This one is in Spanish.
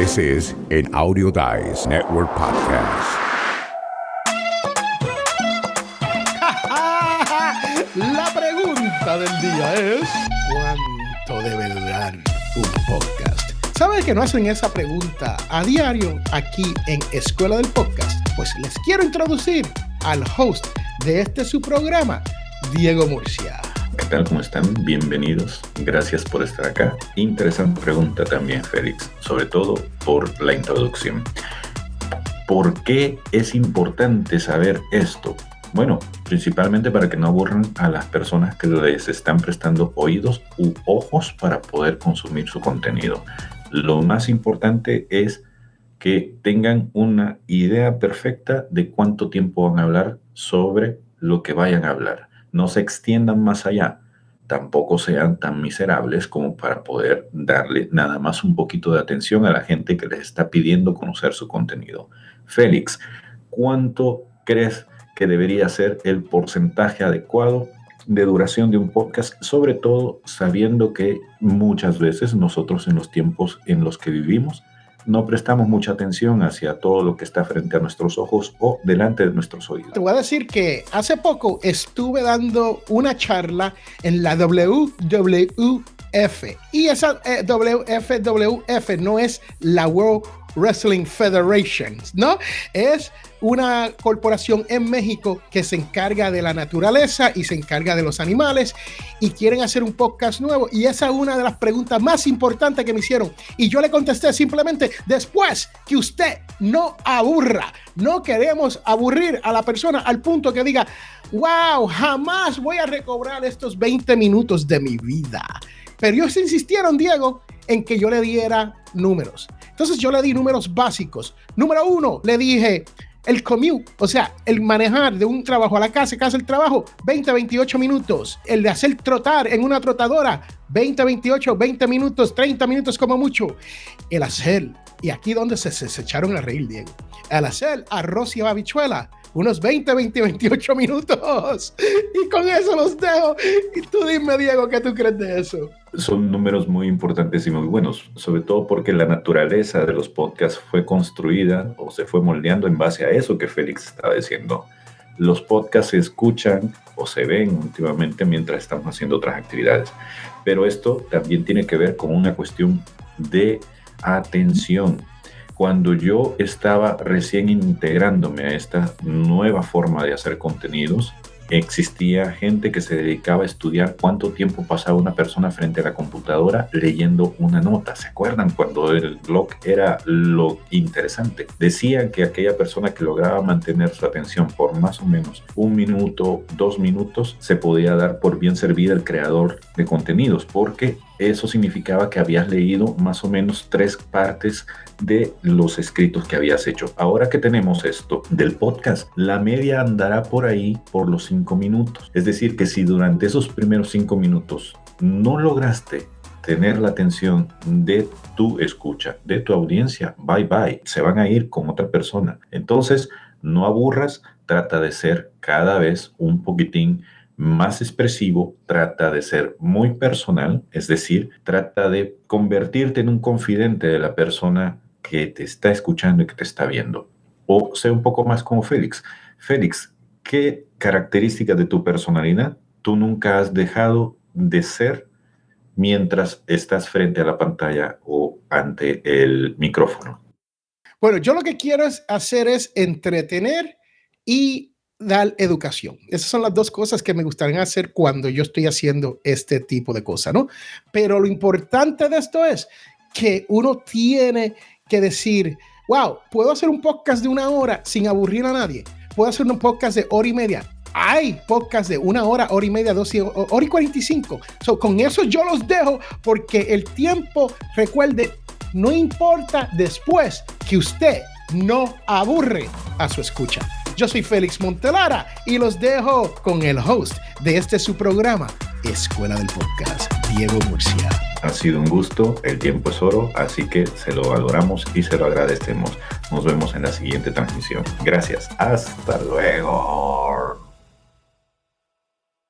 This is an Audio Dice Network podcast. La pregunta del día es: ¿cuánto debe durar un podcast? ¿Sabes que no hacen esa pregunta a diario aquí en Escuela del Podcast? Pues les quiero introducir al host de su programa, Diego Murcia. ¿Qué tal? ¿Cómo están? Bienvenidos. Gracias por estar acá. Interesante pregunta también, Félix, sobre todo por la introducción. ¿Por qué es importante saber esto? Bueno, principalmente para que no aburran a las personas que les están prestando oídos u ojos para poder consumir su contenido. Lo más importante es que tengan una idea perfecta de cuánto tiempo van a hablar sobre lo que vayan a hablar. No se extiendan más allá. Tampoco sean tan miserables como para poder darle nada más un poquito de atención a la gente que les está pidiendo conocer su contenido. Félix, ¿cuánto crees que debería ser el porcentaje adecuado de duración de un podcast? Sobre todo sabiendo que muchas veces nosotros en los tiempos en los que vivimos no prestamos mucha atención hacia todo lo que está frente a nuestros ojos o delante de nuestros oídos. Te voy a decir que hace poco estuve dando una charla en la WWF. Y esa WWF no es la World Wrestling Federation, ¿no? Es una corporación en México que se encarga de la naturaleza y se encarga de los animales y quieren hacer un podcast nuevo. Y esa es una de las preguntas más importantes que me hicieron. Y yo le contesté simplemente: después que usted no aburra. No queremos aburrir a la persona al punto que diga: wow, jamás voy a recobrar estos 20 minutos de mi vida. Pero ellos insistieron, Diego, en que yo le diera números. Entonces yo le di números básicos. Número 1, le dije el commute, o sea, el manejar de un trabajo a la casa el trabajo, 20-28 minutos. El de hacer trotar en una trotadora, 20 minutos, 30 minutos como mucho. El hacer, y aquí donde se echaron a reír, Diego, el hacer arroz y habichuela, unos 28 minutos. Y con eso los dejo. Y tú dime, Diego, ¿qué tú crees de eso? Son números muy importantes y muy buenos, sobre todo porque la naturaleza de los podcasts fue construida o se fue moldeando en base a eso que Félix estaba diciendo. Los podcasts se escuchan o se ven últimamente mientras estamos haciendo otras actividades. Pero esto también tiene que ver con una cuestión de atención. Cuando yo estaba recién integrándome a esta nueva forma de hacer contenidos, existía gente que se dedicaba a estudiar cuánto tiempo pasaba una persona frente a la computadora leyendo una nota. ¿Se acuerdan cuando el blog era lo interesante? Decían que aquella persona que lograba mantener su atención por más o menos 1 minuto, 2 minutos, se podía dar por bien servida el creador de contenidos, porque eso significaba que habías leído más o menos 3 partes de los escritos que habías hecho. Ahora que tenemos esto del podcast, la media andará por ahí por los 5 minutos. Es decir, que si durante esos primeros 5 minutos no lograste tener la atención de tu escucha, de tu audiencia, bye bye, se van a ir con otra persona. Entonces, no aburras, trata de ser cada vez un poquitín más expresivo, trata de ser muy personal, es decir, trata de convertirte en un confidente de la persona que te está escuchando y que te está viendo. O sé un poco más como Félix. Félix, ¿qué características de tu personalidad tú nunca has dejado de ser mientras estás frente a la pantalla o ante el micrófono? Bueno, yo lo que quiero hacer es entretener y dar educación. Esas son las 2 cosas que me gustaría hacer cuando yo estoy haciendo este tipo de cosas, ¿no? Pero lo importante de esto es que uno tiene que decir: wow, puedo hacer un podcast de 1 hora sin aburrir a nadie. Puedo hacer un podcast de 1 hora y media. Hay podcasts de 1 hora, 1 hora y media, 2 horas y 45. Con eso yo los dejo, porque el tiempo, recuerde, no importa después que usted no aburre a su escucha. Yo soy Félix Montelara y los dejo con el host de su programa, Escuela del Podcast, Diego Murcia. Ha sido un gusto, el tiempo es oro, así que se lo valoramos y se lo agradecemos. Nos vemos en la siguiente transmisión. Gracias, hasta luego.